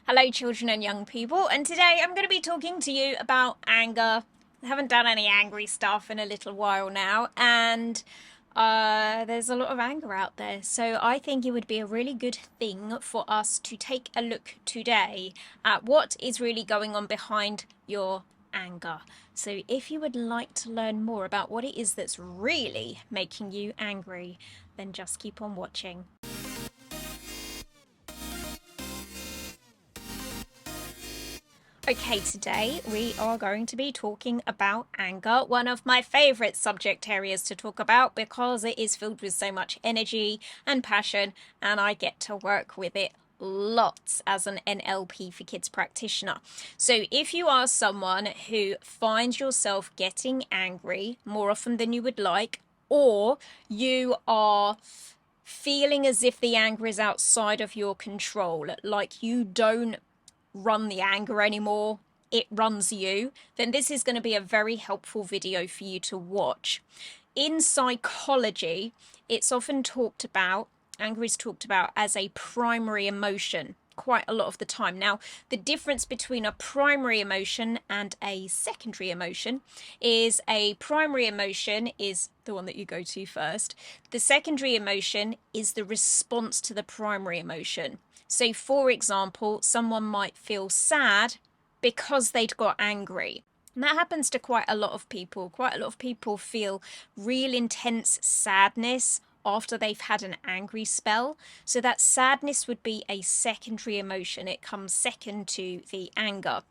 Hello, children and young people, and today I'm going to be talking to you about anger. I haven't done any angry stuff in a little while now, and there's a lot of anger out there. So I think it would be a really good thing for us to take a look today at what is really going on behind your anger. So if you would like to learn more about what it is that's really making you angry, then just keep on watching. Okay, today we are going to be talking about anger, one of my favorite subject areas to talk about because it is filled with so much energy and passion, and I get to work with it lots as an NLP for Kids practitioner. So if you are someone who finds yourself getting angry more often than you would like, or you are feeling as if the anger is outside of your control, like you don't run the anger anymore, it runs you, then this is going to be a very helpful video for you to watch. In psychology, it's often talked about, anger is talked about as a primary emotion quite a lot of the time. Now, the difference between a primary emotion and a secondary emotion is a primary emotion is the one that you go to first. The secondary emotion is the response to the primary emotion. So, for example, someone might feel sad because they'd got angry. And that happens to quite a lot of people. Quite a lot of people feel real intense sadness after they've had an angry spell. So that sadness would be a secondary emotion. It comes second to the anger.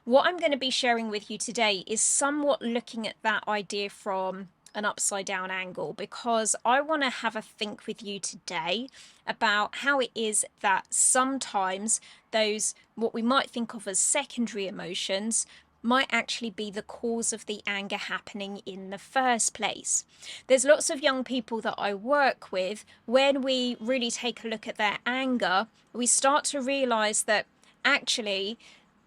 What I'm going to be sharing with you today is somewhat looking at that idea from an upside down angle, because I want to have a think with you today about how it is that sometimes those what we might think of as secondary emotions might actually be the cause of the anger happening in the first place. There's lots of young people that I work with. When we really take a look at their anger, we start to realize that actually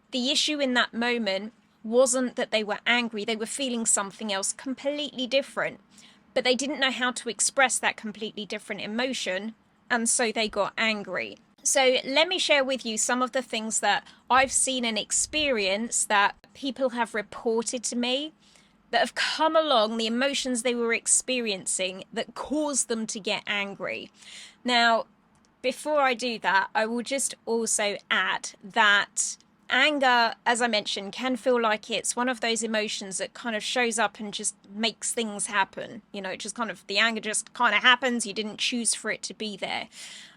the issue in that moment wasn't that they were angry, they were feeling something else completely different, but they didn't know how to express that completely different emotion, and so they got angry. So let me share with you some of the things that I've seen and experienced that people have reported to me that have come along, the emotions they were experiencing that caused them to get angry. Now, before I do that, I will just also add that anger, as I mentioned, can feel like it's one of those emotions that kind of shows up and just makes things happen. You know, just kind of, the anger just kind of happens. You didn't choose for it to be there.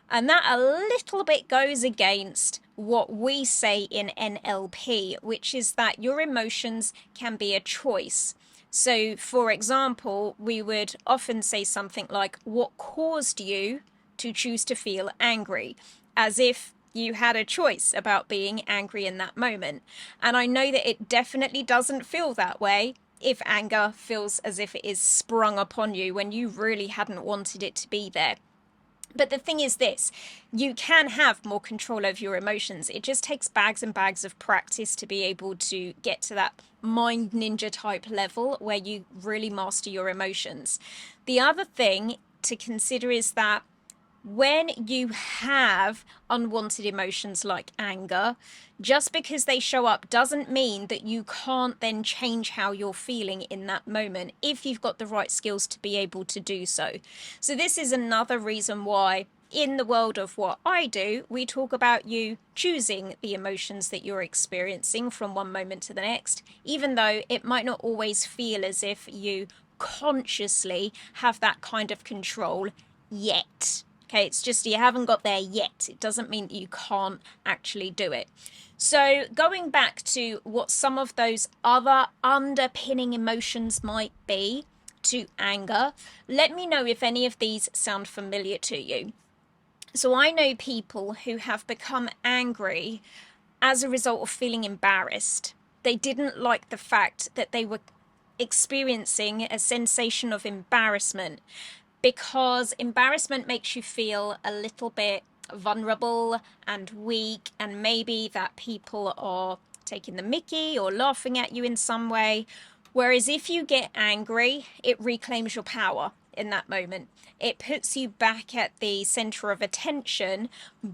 And that a little bit goes against what we say in NLP, which is that your emotions can be a choice. So, for example, we would often say something like, what caused you to choose to feel angry? As if you had a choice about being angry in that moment. And I know that it definitely doesn't feel that way if anger feels as if it is sprung upon you when you really hadn't wanted it to be there. But the thing is this, you can have more control over your emotions. It just takes bags and bags of practice to be able to get to that mind ninja type level where you really master your emotions. The other thing to consider is that when you have unwanted emotions like anger, just because they show up doesn't mean that you can't then change how you're feeling in that moment if you've got the right skills to be able to do so. So this is another reason why in the world of what I do, we talk about you choosing the emotions that you're experiencing from one moment to the next, even though it might not always feel as if you consciously have that kind of control yet. Okay, it's just you haven't got there yet. It doesn't mean that you can't actually do it. So going back to what some of those other underpinning emotions might be to anger, let me know if any of these sound familiar to you. So I know people who have become angry as a result of feeling embarrassed. They didn't like the fact that they were experiencing a sensation of embarrassment, because embarrassment makes you feel a little bit vulnerable and weak, and maybe that people are taking the mickey or laughing at you in some way. Whereas if you get angry, it reclaims your power. in that moment. It puts you back at the center of attention,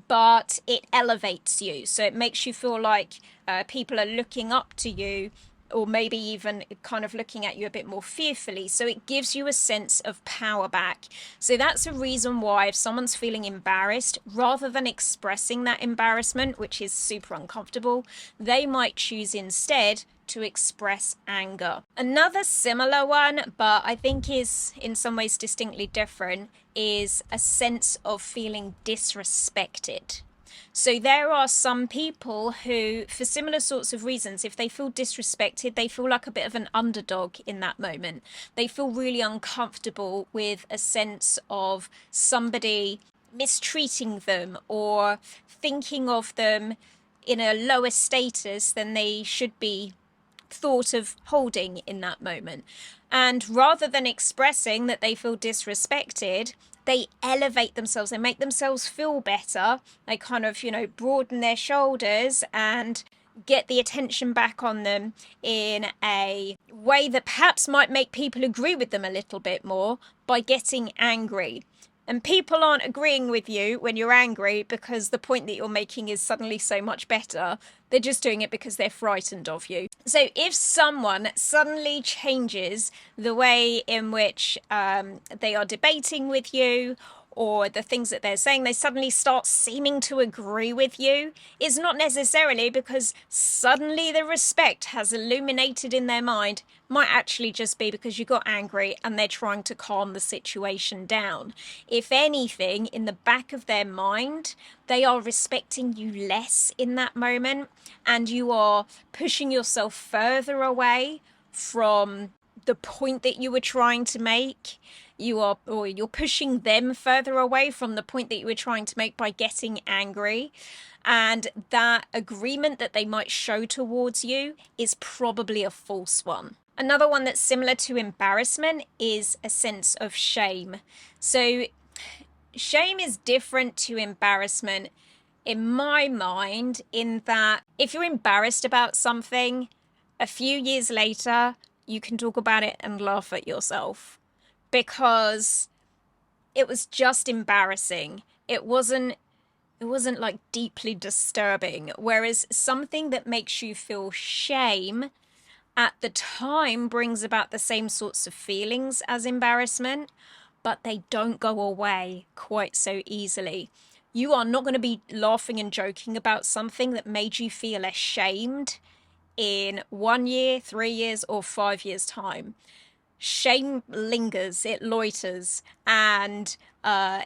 but it elevates you. So it makes you feel like people are looking up to you, or maybe even kind of looking at you a bit more fearfully. So it gives you a sense of power back. So that's a reason why if someone's feeling embarrassed, rather than expressing that embarrassment, which is super uncomfortable, they might choose instead to express anger. Another similar one, but I think is in some ways distinctly different, is a sense of feeling disrespected. So there are some people who, for similar sorts of reasons, if they feel disrespected, they feel like a bit of an underdog in that moment. They feel really uncomfortable with a sense of somebody mistreating them or thinking of them in a lower status than they should be thought of holding in that moment. And rather than expressing that they feel disrespected, they elevate themselves, they make themselves feel better. They kind of, broaden their shoulders and get the attention back on them in a way that perhaps might make people agree with them a little bit more by getting angry. And people aren't agreeing with you when you're angry because the point that you're making is suddenly so much better. They're just doing it because they're frightened of you. So if someone suddenly changes the way in which they are debating with you, or the things that they're saying, they suddenly start seeming to agree with you, it's not necessarily because suddenly the respect has illuminated in their mind. Might actually just be because you got angry and they're trying to calm the situation down. If anything, in the back of their mind, they are respecting you less in that moment, and you are pushing yourself further away from the point that you were trying to make. You're pushing them further away from the point that you were trying to make by getting angry. And that agreement that they might show towards you is probably a false one. Another one that's similar to embarrassment is a sense of shame. So shame is different to embarrassment in my mind, in that if you're embarrassed about something, a few years later, you can talk about it and laugh at yourself because it was just embarrassing. It wasn't like deeply disturbing. Whereas something that makes you feel shame at the time brings about the same sorts of feelings as embarrassment, but they don't go away quite so easily. You are not going to be laughing and joking about something that made you feel ashamed in 1 year, 3 years, or 5 years' time. Shame lingers, it loiters, and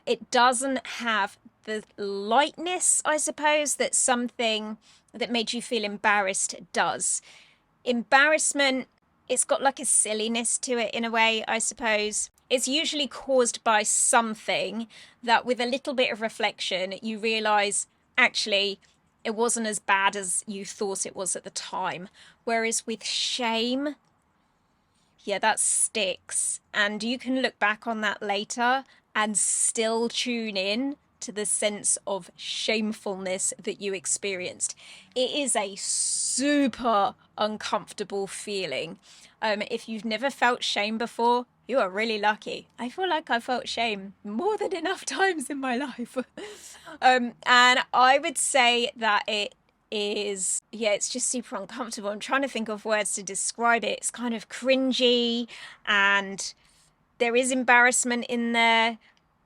it doesn't have the lightness, I suppose, that something that made you feel embarrassed does. Embarrassment, it's got like a silliness to it in a way, I suppose. It's usually caused by something that, with a little bit of reflection, you realize actually it wasn't as bad as you thought it was at the time. Whereas with shame, yeah, that sticks. And you can look back on that later and still tune in to the sense of shamefulness that you experienced. It is a super uncomfortable feeling. If you've never felt shame before, you are really lucky. I feel like I felt shame more than enough times in my life. And I would say that it's just super uncomfortable. I'm trying to think of words to describe it. It's kind of cringy, and there is embarrassment in there,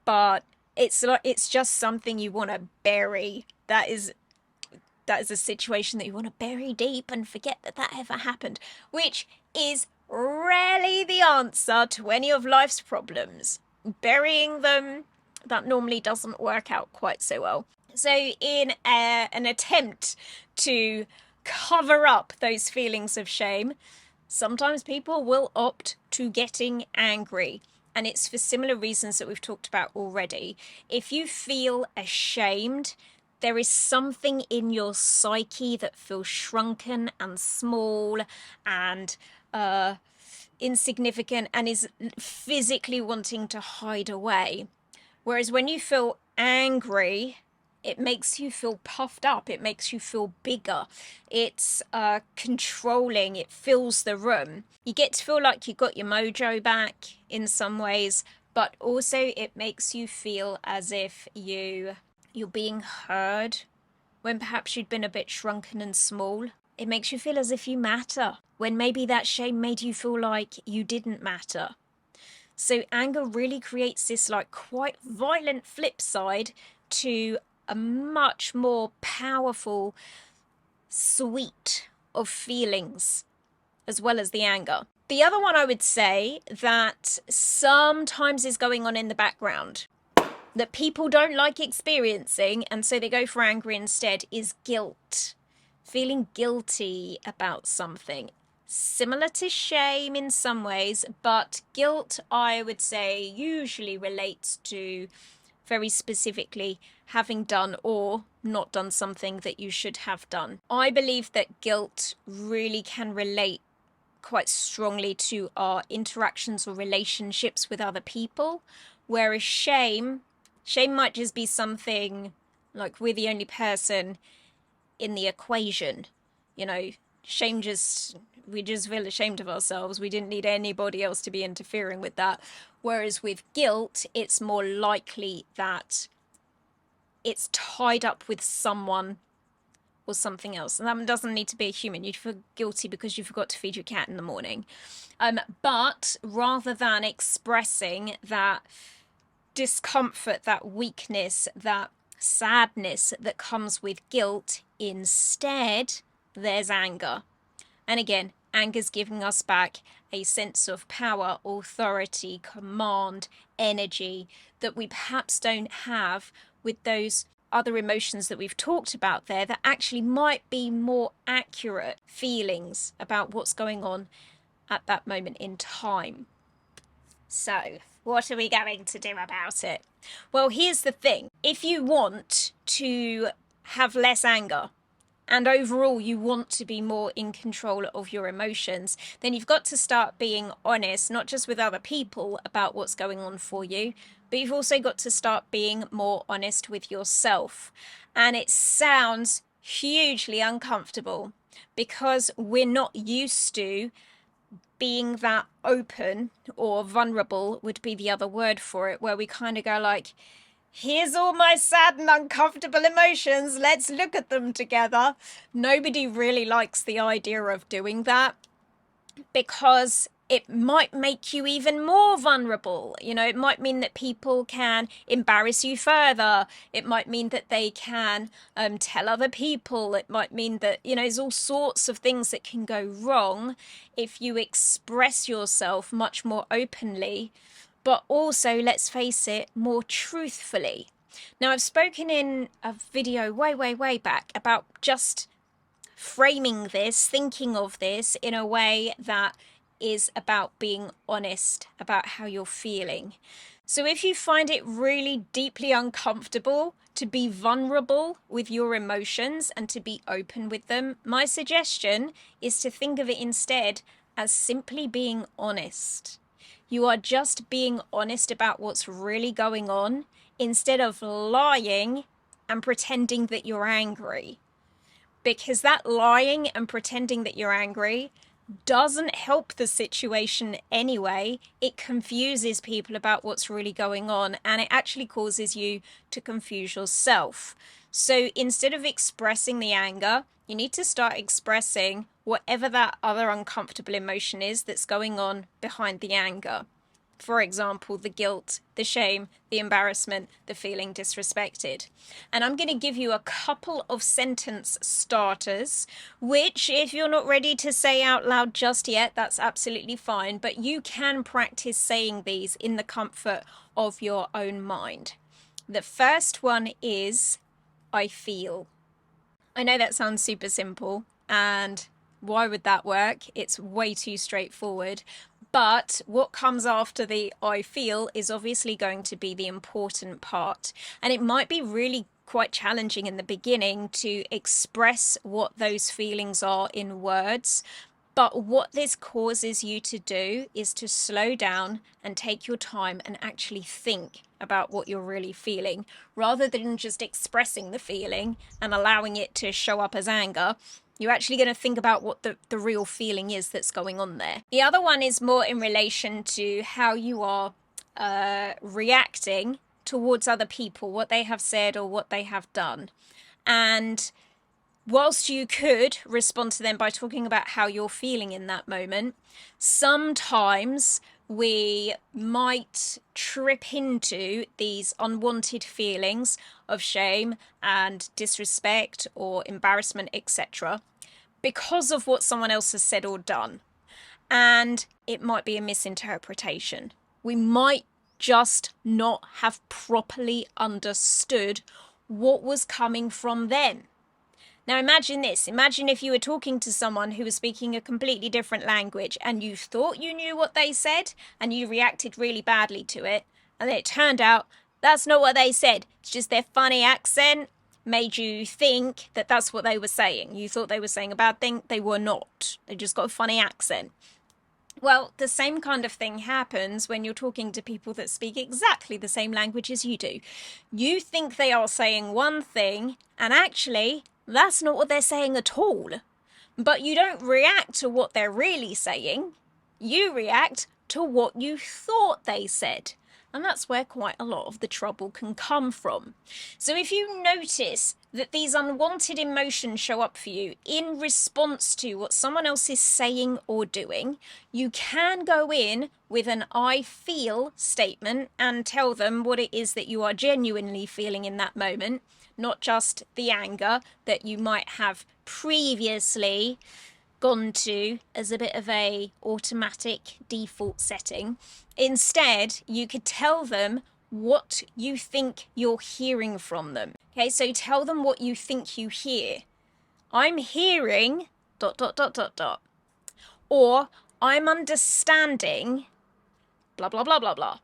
but it's just something you want to bury. That is a situation that you want to bury deep and forget that ever happened, which is rarely the answer to any of life's problems. Burying them, that normally doesn't work out quite so well. So in an attempt to cover up those feelings of shame, sometimes people will opt to getting angry. And it's for similar reasons that we've talked about already. If you feel ashamed, there is something in your psyche that feels shrunken and small and insignificant and is physically wanting to hide away. Whereas when you feel angry, it makes you feel puffed up. It makes you feel bigger. It's controlling. It fills the room. You get to feel like you got your mojo back in some ways, but also it makes you feel as if you're being heard when perhaps you'd been a bit shrunken and small. It makes you feel as if you matter, when maybe that shame made you feel like you didn't matter. So anger really creates this like quite violent flip side to a much more powerful suite of feelings as well as the anger. The other one I would say that sometimes is going on in the background that people don't like experiencing, and so they go for anger instead, is guilt. Feeling guilty about something. Similar to shame in some ways, but guilt, I would say, usually relates to very specifically having done or not done something that you should have done. I believe that guilt really can relate quite strongly to our interactions or relationships with other people, whereas shame might just be something like we're the only person in the equation. You know, we just feel ashamed of ourselves. We didn't need anybody else to be interfering with that. Whereas with guilt, it's more likely that it's tied up with someone or something else. And that doesn't need to be a human. You'd feel guilty because you forgot to feed your cat in the morning. But rather than expressing that discomfort, that weakness, that sadness that comes with guilt, instead, there's anger. And again, anger's giving us back a sense of power, authority, command, energy that we perhaps don't have with those other emotions that we've talked about there that actually might be more accurate feelings about what's going on at that moment in time. So, what are we going to do about it? Well, here's the thing. If you want to have less anger, and overall you want to be more in control of your emotions, then you've got to start being honest, not just with other people about what's going on for you, but you've also got to start being more honest with yourself. And it sounds hugely uncomfortable because we're not used to being that open, or vulnerable would be the other word for it, where we kind of go like, here's all my sad and uncomfortable emotions, let's look at them together. Nobody really likes the idea of doing that because it might make you even more vulnerable. You know, it might mean that people can embarrass you further. It might mean that they can tell other people. It might mean that, you know, there's all sorts of things that can go wrong if you express yourself much more openly, but also, let's face it, more truthfully. Now, I've spoken in a video way back about just framing this, thinking of this in a way that is about being honest about how you're feeling. So if you find it really deeply uncomfortable to be vulnerable with your emotions and to be open with them, my suggestion is to think of it instead as simply being honest. You are just being honest about what's really going on instead of lying and pretending that you're angry. Because that lying and pretending that you're angry doesn't help the situation anyway. It confuses people about what's really going on, and it actually causes you to confuse yourself. So instead of expressing the anger, you need to start expressing whatever that other uncomfortable emotion is that's going on behind the anger. For example, the guilt, the shame, the embarrassment, the feeling disrespected. And I'm going to give you a couple of sentence starters, which if you're not ready to say out loud just yet, that's absolutely fine. But you can practice saying these in the comfort of your own mind. The first one is, I feel. I know that sounds super simple, and why would that work? It's way too straightforward. But what comes after the I feel is obviously going to be the important part. And it might be really quite challenging in the beginning to express what those feelings are in words. But what this causes you to do is to slow down and take your time and actually think about what you're really feeling, rather than just expressing the feeling and allowing it to show up as anger. You're actually going to think about what the real feeling is that's going on there. The other one is more in relation to how you are reacting towards other people, what they have said or what they have done. And whilst you could respond to them by talking about how you're feeling in that moment, sometimes we might trip into these unwanted feelings of shame and disrespect or embarrassment, etc., because of what someone else has said or done. And it might be a misinterpretation. We might just not have properly understood what was coming from them. Now imagine this. Imagine if you were talking to someone who was speaking a completely different language and you thought you knew what they said and you reacted really badly to it. And then it turned out that's not what they said. It's just their funny accent made you think that that's what they were saying. You thought they were saying a bad thing. They were not. They just got a funny accent. Well, the same kind of thing happens when you're talking to people that speak exactly the same language as you do. You think they are saying one thing, and actually, that's not what they're saying at all. But you don't react to what they're really saying. You react to what you thought they said. And that's where quite a lot of the trouble can come from. So if you notice that these unwanted emotions show up for you in response to what someone else is saying or doing, you can go in with an I feel statement and tell them what it is that you are genuinely feeling in that moment, not just the anger that you might have previously gone to as a bit of a automatic default setting. Instead, you could tell them what you think you're hearing from them. Okay, so tell them what you think you hear. I'm hearing ... Or I'm understanding ... blah, blah, blah, blah, blah.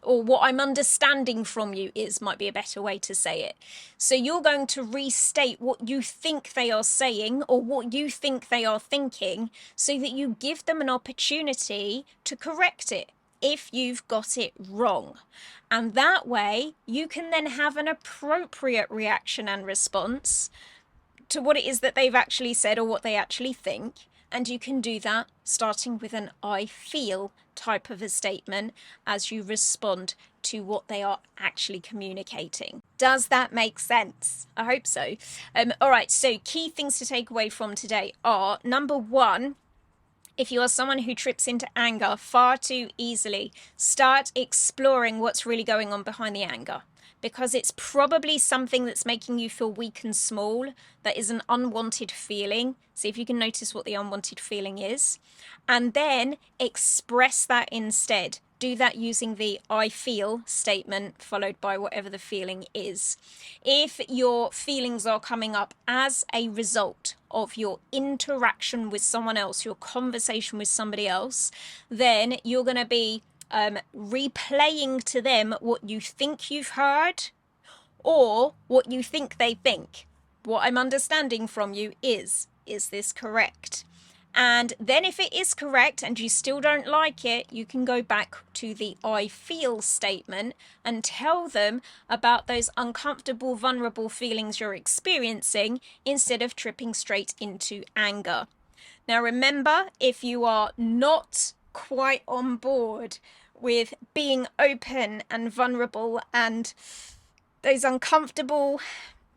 Or what I'm understanding from you is might be a better way to say it. So you're going to restate what you think they are saying or what you think they are thinking so that you give them an opportunity to correct it if you've got it wrong. And that way you can then have an appropriate reaction and response to what it is that they've actually said or what they actually think. And you can do that starting with an I feel type of a statement as you respond to what they are actually communicating. Does that make sense? I hope so. All right, so key things to take away from today are, number one, if you are someone who trips into anger far too easily, start exploring what's really going on behind the anger. Because it's probably something that's making you feel weak and small, that is an unwanted feeling. See if you can notice what the unwanted feeling is. And then express that instead. Do that using the I feel statement followed by whatever the feeling is. If your feelings are coming up as a result of your interaction with someone else, your conversation with somebody else, then you're going to be replaying to them what you think you've heard or what you think they think. What I'm understanding from you is this correct? And then if it is correct and you still don't like it, you can go back to the I feel statement and tell them about those uncomfortable, vulnerable feelings you're experiencing instead of tripping straight into anger. Now remember, if you are not quite on board with being open and vulnerable and those uncomfortable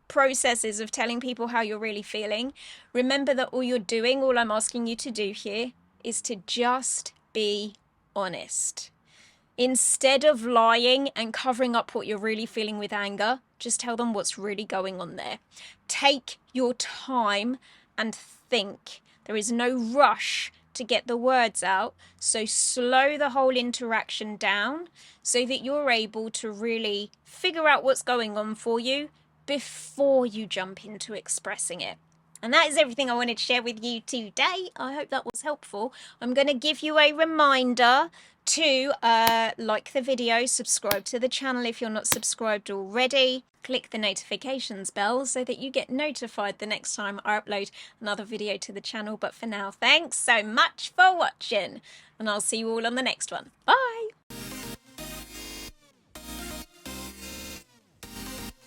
processes of telling people how you're really feeling, remember that all I'm asking you to do here is to just be honest. Instead of lying and covering up what you're really feeling with anger, just tell them what's really going on there. Take your time and think. There is no rush to get the words out, so slow the whole interaction down so that you're able to really figure out what's going on for you before you jump into expressing it. And that is everything I wanted to share with you today. I hope that was helpful. I'm going to give you a reminder to like the video, subscribe to the channel if you're not subscribed already. Click the notifications bell so that you get notified the next time I upload another video to the channel. But for now, thanks so much for watching, and I'll see you all on the next one. Bye!